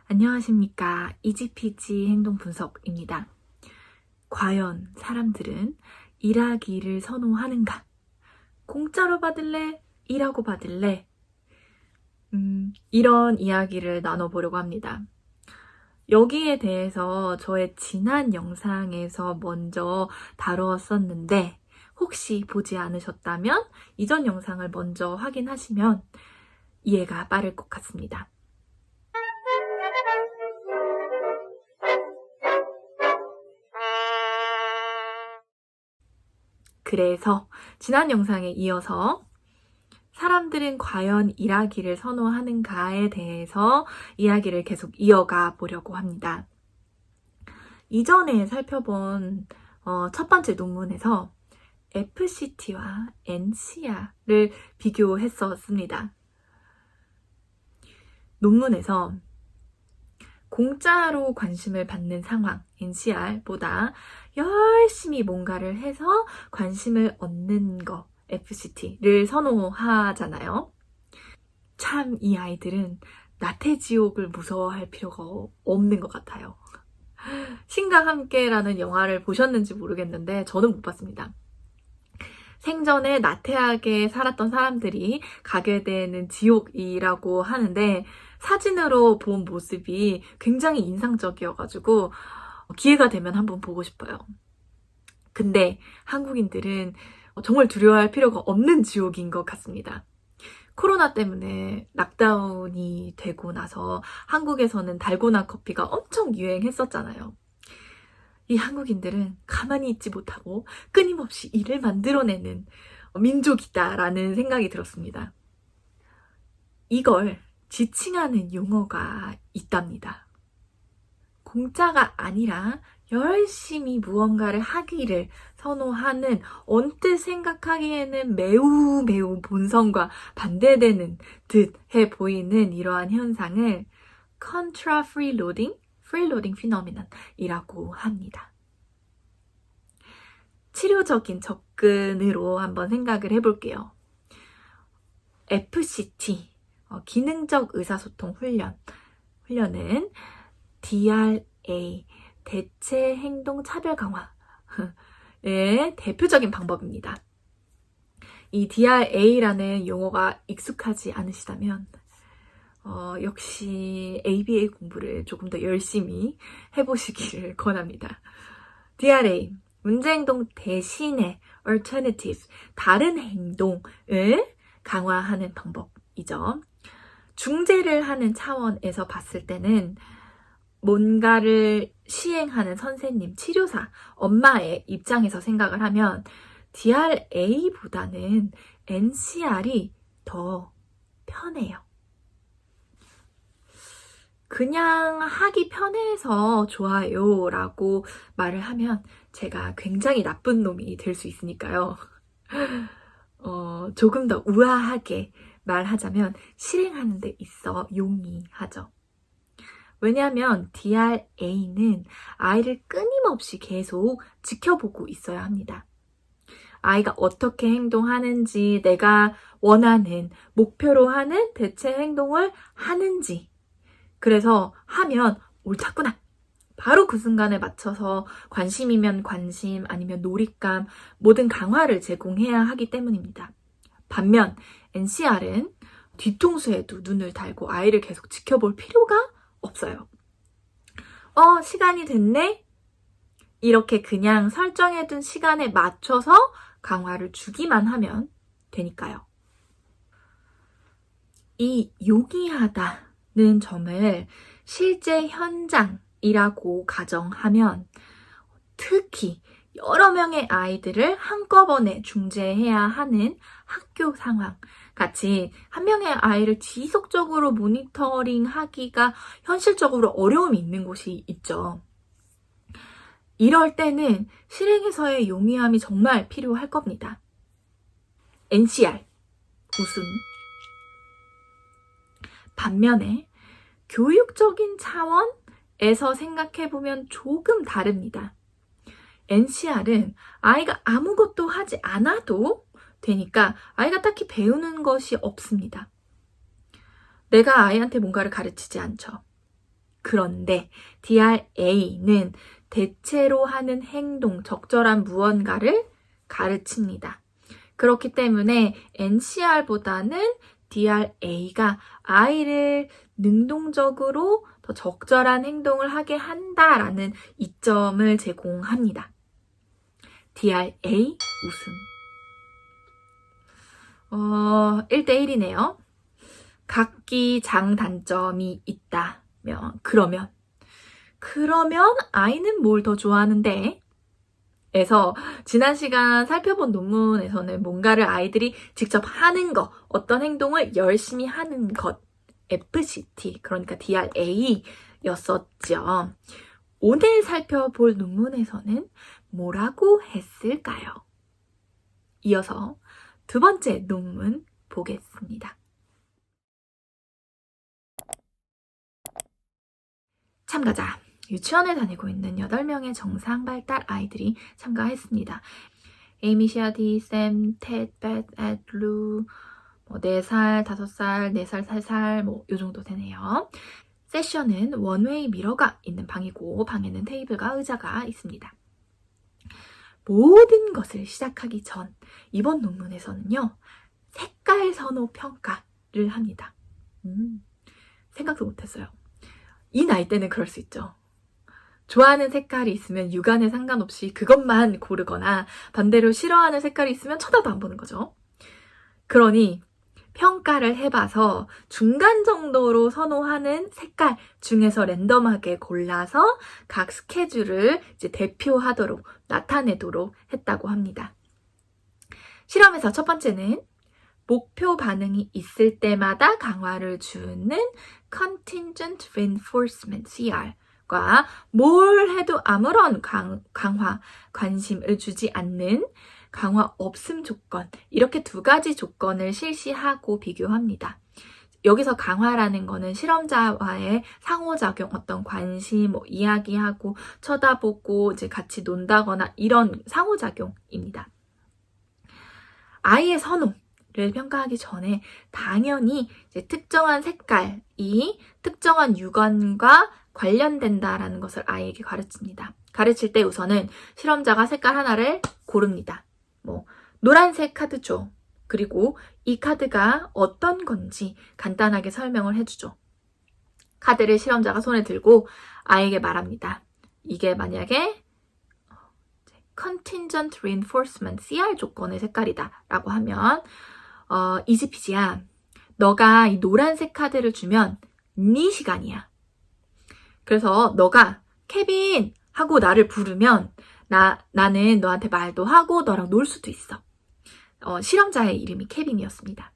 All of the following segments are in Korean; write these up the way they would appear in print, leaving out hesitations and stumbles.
안녕하십니까. 이지피지 행동분석입니다. 과연 사람들은 일하기를 선호하는가? 공짜로 받을래? 일하고 받을래? 이런 이야기를 나눠보려고 합니다. 여기에 대해서 저의 지난 영상에서 먼저 다루었었는데 혹시 보지 않으셨다면 이전 영상을 먼저 확인하시면 이해가 빠를 것 같습니다. 그래서 지난 영상에 이어서 사람들은 과연 일하기를 선호하는가에 대해서 이야기를 계속 이어가 보려고 합니다. 이전에 살펴본 첫 번째 논문에서 FCT와 NCR을 비교했었습니다. 논문에서 공짜로 관심을 받는 상황, NCR보다 열심히 뭔가를 해서 관심을 얻는 거, FCT를 선호하잖아요. 참 이 아이들은 나태지옥을 무서워할 필요가 없는 것 같아요. 신과 함께라는 영화를 보셨는지 모르겠는데 저는 못 봤습니다. 생전에 나태하게 살았던 사람들이 가게 되는 지옥이라고 하는데 사진으로 본 모습이 굉장히 인상적이어가지고 기회가 되면 한번 보고 싶어요. 근데 한국인들은 정말 두려워할 필요가 없는 지옥인 것 같습니다. 코로나 때문에 락다운이 되고 나서 한국에서는 달고나 커피가 엄청 유행했었잖아요. 이 한국인들은 가만히 있지 못하고 끊임없이 일을 만들어내는 민족이다라는 생각이 들었습니다. 이걸 지칭하는 용어가 있답니다. 공짜가 아니라 열심히 무언가를 하기를 선호하는 언뜻 생각하기에는 매우 본성과 반대되는 듯해 보이는 이러한 현상을 contra freeloading phenomenon이라고 합니다. 치료적인 접근으로 한번 생각을 해볼게요. FCT, 기능적 의사소통 훈련은 DRA, 대체 행동 차별 강화의 대표적인 방법입니다. 이 DRA라는 용어가 익숙하지 않으시다면 역시 ABA 공부를 조금 더 열심히 해보시기를 권합니다. DRA, 문제행동 대신에 alternative, 다른 행동을 강화하는 방법이죠. 중재를 하는 차원에서 봤을 때는 뭔가를 시행하는 선생님, 치료사, 엄마의 입장에서 생각을 하면 DRA보다는 NCR이 더 편해요. 그냥 하기 편해서 좋아요 라고 말을 하면 제가 굉장히 나쁜 놈이 될 수 있으니까요. 조금 더 우아하게 말하자면 실행하는 데 있어 용이하죠. 왜냐하면 DRA는 아이를 끊임없이 계속 지켜보고 있어야 합니다. 아이가 어떻게 행동하는지, 내가 원하는, 목표로 하는 대체 행동을 하는지, 그래서 하면 옳다구나. 바로 그 순간에 맞춰서 관심이면 관심, 아니면 놀잇감, 모든 강화를 제공해야 하기 때문입니다. 반면 NCR은 뒤통수에도 눈을 달고 아이를 계속 지켜볼 필요가 없어요. 시간이 됐네? 이렇게 그냥 설정해둔 시간에 맞춰서 강화를 주기만 하면 되니까요. 이 용이하다는 점을 실제 현장이라고 가정하면 특히 여러 명의 아이들을 한꺼번에 중재해야 하는 학교 상황 같이 한 명의 아이를 지속적으로 모니터링 하기가 현실적으로 어려움이 있는 곳이 있죠. 이럴 때는 실행에서의 용이함이 정말 필요할 겁니다. NCR, 우승. 반면에 교육적인 차원에서 생각해보면 조금 다릅니다. NCR은 아이가 아무것도 하지 않아도 되니까 아이가 딱히 배우는 것이 없습니다. 내가 아이한테 뭔가를 가르치지 않죠. 그런데 DRA는 대체로 하는 행동, 적절한 무언가를 가르칩니다. 그렇기 때문에 NCR보다는 DRA가 아이를 능동적으로 더 적절한 행동을 하게 한다라는 이점을 제공합니다. DRA 우승. 1대1이네요. 각기 장단점이 있다면, 그러면 아이는 뭘 더 좋아하는데? 에서 지난 시간 살펴본 논문에서는 뭔가를 아이들이 직접 하는 것, 어떤 행동을 열심히 하는 것, FCT, 그러니까 DRA 였었죠. 오늘 살펴볼 논문에서는 뭐라고 했을까요? 이어서 두 번째 논문 보겠습니다. 참가자, 유치원에 다니고 있는 8명의 정상 발달 아이들이 참가했습니다. 에이미, 시아디, 샘, 텟, 벳, 앳, 루, 4살, 5살, 4살, 3살, 요 정도 되네요. 세션은 원웨이 미러가 있는 방이고 방에는 테이블과 의자가 있습니다. 모든 것을 시작하기 전 이번 논문에서는요. 색깔 선호 평가를 합니다. 생각도 못했어요. 이 나이 때는 그럴 수 있죠. 좋아하는 색깔이 있으면 육안에 상관없이 그것만 고르거나 반대로 싫어하는 색깔이 있으면 쳐다도 안 보는 거죠. 그러니 평가를 해봐서 중간 정도로 선호하는 색깔 중에서 랜덤하게 골라서 각 스케줄을 이제 대표하도록 나타내도록 했다고 합니다. 실험에서 첫 번째는 목표 반응이 있을 때마다 강화를 주는 Contingent Reinforcement, CR과 뭘 해도 아무런 강화, 관심을 주지 않는 강화 없음 조건, 이렇게 두 가지 조건을 실시하고 비교합니다. 여기서 강화라는 거는 실험자와의 상호작용, 어떤 관심, 이야기하고 쳐다보고 이제 같이 논다거나 이런 상호작용입니다. 아이의 선호를 평가하기 전에 당연히 이제 특정한 색깔이 특정한 육안과 관련된다라는 것을 아이에게 가르칩니다. 가르칠 때 우선은 실험자가 색깔 하나를 고릅니다. 노란색 카드 줘. 그리고 이 카드가 어떤 건지 간단하게 설명을 해주죠. 카드를 실험자가 손에 들고 아이에게 말합니다. 이게 만약에 Contingent Reinforcement, CR 조건의 색깔이다 라고 하면 이지피지야, 너가 이 노란색 카드를 주면 네 시간이야. 그래서 너가 케빈 하고 나를 부르면 나는 너한테 말도 하고 너랑 놀 수도 있어. 실험자의 이름이 케빈이었습니다.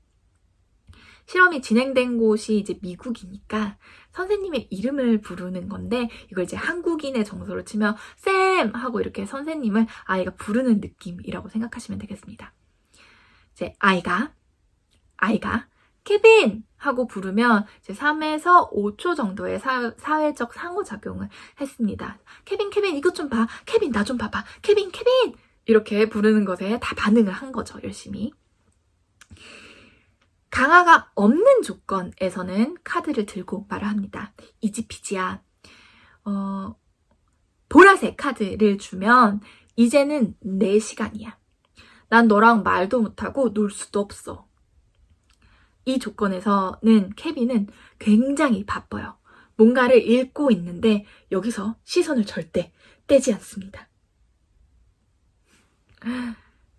실험이 진행된 곳이 이제 미국이니까 선생님의 이름을 부르는 건데 이걸 이제 한국인의 정서로 치면 쌤 하고 이렇게 선생님을 아이가 부르는 느낌이라고 생각하시면 되겠습니다. 이제 아이가 케빈 하고 부르면 이제 3에서 5초 정도의 사회적 상호작용을 했습니다. 케빈 이것 좀 봐. 케빈 나 좀 봐봐. 케빈 이렇게 부르는 것에 다 반응을 한 거죠. 열심히. 강화가 없는 조건에서는 카드를 들고 말을 합니다. 이지피지야, 보라색 카드를 주면 이제는 내 시간이야. 난 너랑 말도 못하고 놀 수도 없어. 이 조건에서는 케빈은 굉장히 바빠요. 뭔가를 읽고 있는데 여기서 시선을 절대 떼지 않습니다.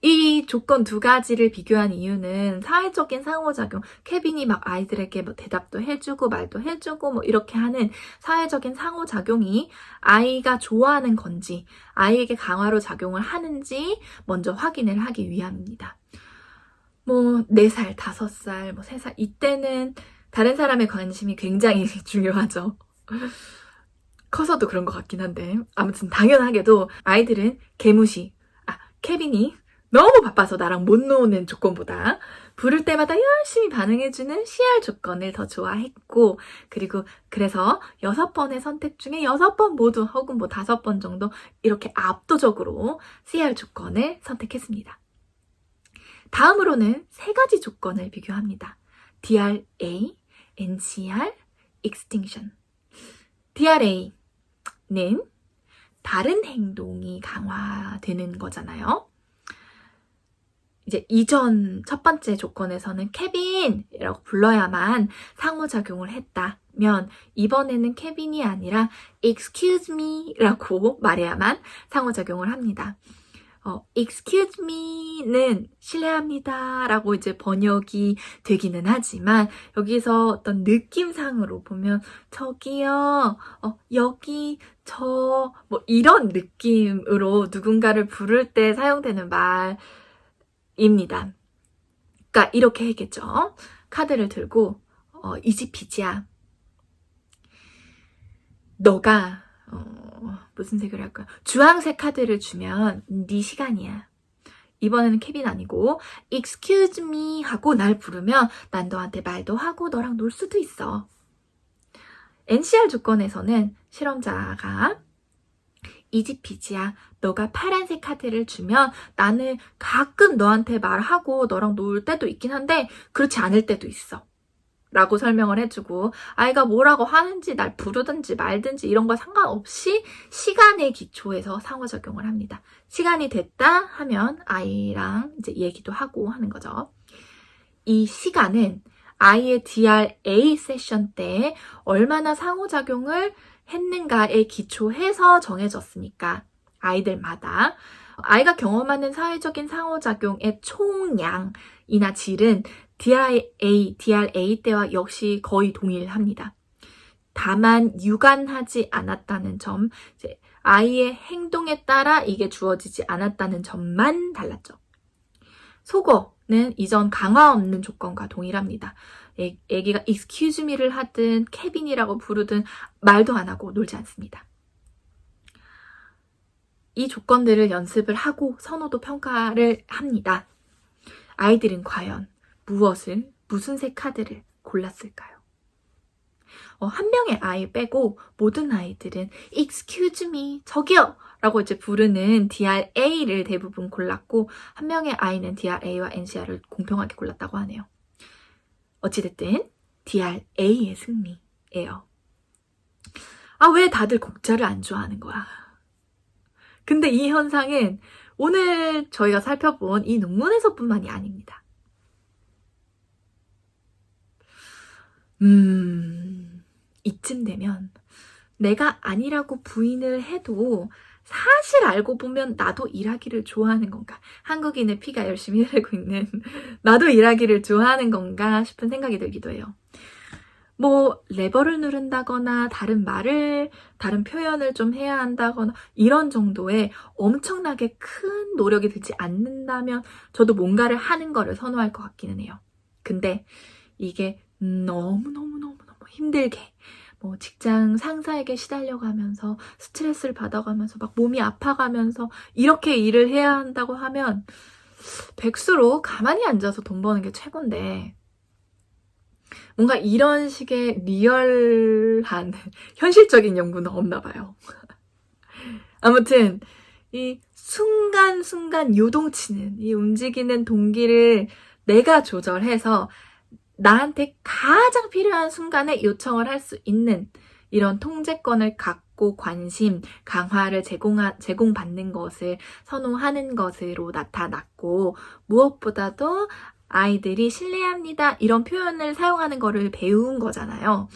이 조건 두 가지를 비교한 이유는 사회적인 상호작용, 케빈이 막 아이들에게 대답도 해주고 말도 해주고 이렇게 하는 사회적인 상호작용이 아이가 좋아하는 건지 아이에게 강화로 작용을 하는지 먼저 확인을 하기 위함입니다. 4살, 5살, 3살 이때는 다른 사람의 관심이 굉장히 중요하죠. 커서도 그런 것 같긴 한데 아무튼 당연하게도 아이들은 케빈이 너무 바빠서 나랑 못 노는 조건보다 부를 때마다 열심히 반응해주는 CR 조건을 더 좋아했고, 그리고 그래서 6번의 선택 중에 6번 모두 혹은 5번 정도 이렇게 압도적으로 CR 조건을 선택했습니다. 다음으로는 3가지 조건을 비교합니다. DRA, NCR, Extinction. DRA는 다른 행동이 강화되는 거잖아요. 이제 이전 첫 번째 조건에서는 케빈이라고 불러야만 상호작용을 했다면 이번에는 케빈이 아니라 excuse me라고 말해야만 상호작용을 합니다. excuse me는 실례합니다 라고 이제 번역이 되기는 하지만 여기서 어떤 느낌상으로 보면 저기요, 여기, 뭐 이런 느낌으로 누군가를 부를 때 사용되는 말입니다. 그러니까 이렇게 했겠죠. 카드를 들고 이지피지야. 너가 무슨 색을 할까? 주황색 카드를 주면 네 시간이야. 이번에는 케빈 아니고 excuse me 하고 날 부르면 난 너한테 말도 하고 너랑 놀 수도 있어. NCR 조건에서는 실험자가 이지피지야. 너가 파란색 카드를 주면 나는 가끔 너한테 말하고 너랑 놀 때도 있긴 한데 그렇지 않을 때도 있어. 라고 설명을 해주고 아이가 뭐라고 하는지 날 부르든지 말든지 이런 거 상관없이 시간의 기초에서 상호작용을 합니다. 시간이 됐다 하면 아이랑 이제 얘기도 하고 하는 거죠. 이 시간은 아이의 DRA 세션 때 얼마나 상호작용을 했는가에 기초해서 정해졌으니까 아이들마다 아이가 경험하는 사회적인 상호작용의 총량이나 질은 DRA 때와 역시 거의 동일합니다. 다만 유관하지 않았다는 점, 이제 아이의 행동에 따라 이게 주어지지 않았다는 점만 달랐죠. 속어는 이전 강화 없는 조건과 동일합니다. 애기가 excuse me를 하든 케빈이라고 부르든 말도 안 하고 놀지 않습니다. 이 조건들을 연습을 하고 선호도 평가를 합니다. 아이들은 과연 무슨 색 카드를 골랐을까요? 한 명의 아이 빼고 모든 아이들은 excuse me, 저기요! 라고 이제 부르는 DRA를 대부분 골랐고 한 명의 아이는 DRA와 NCR을 공평하게 골랐다고 하네요. 어찌됐든 DRA의 승리예요. 왜 다들 곡자를 안 좋아하는 거야? 근데 이 현상은 오늘 저희가 살펴본 이 논문에서뿐만이 아닙니다. 이쯤 되면 내가 아니라고 부인을 해도 사실 알고 보면 나도 일하기를 좋아하는 건가? 한국인의 피가 열심히 흐르고 있는 나도 일하기를 좋아하는 건가 싶은 생각이 들기도 해요. 뭐 레버를 누른다거나 다른 표현을 좀 해야 한다거나 이런 정도의 엄청나게 큰 노력이 들지 않는다면 저도 뭔가를 하는 거를 선호할 것 같기는 해요. 근데 이게 너무너무 힘들게 뭐 직장 상사에게 시달려가면서 스트레스를 받아가면서 막 몸이 아파가면서 이렇게 일을 해야 한다고 하면 백수로 가만히 앉아서 돈 버는 게 최고인데 뭔가 이런 식의 리얼한 현실적인 연구는 없나 봐요. 아무튼 이 순간순간 요동치는 이 움직이는 동기를 내가 조절해서 나한테 가장 필요한 순간에 요청을 할 수 있는 이런 통제권을 갖고 관심, 강화를 제공받는 것을 선호하는 것으로 나타났고 무엇보다도 아이들이 신뢰합니다 이런 표현을 사용하는 거를 배운 거잖아요.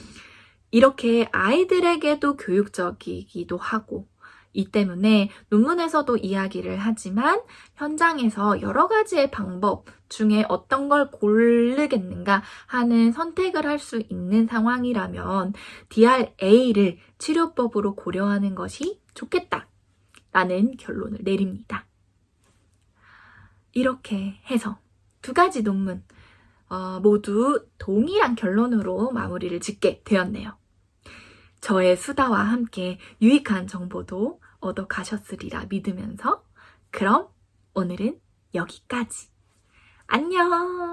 이렇게 아이들에게도 교육적이기도 하고 이 때문에 논문에서도 이야기를 하지만 현장에서 여러 가지의 방법 중에 어떤 걸 고르겠는가 하는 선택을 할 수 있는 상황이라면 DRA를 치료법으로 고려하는 것이 좋겠다라는 결론을 내립니다. 이렇게 해서 두 가지 논문 모두 동일한 결론으로 마무리를 짓게 되었네요. 저의 수다와 함께 유익한 정보도 얻어 가셨으리라 믿으면서 그럼 오늘은 여기까지. 안녕!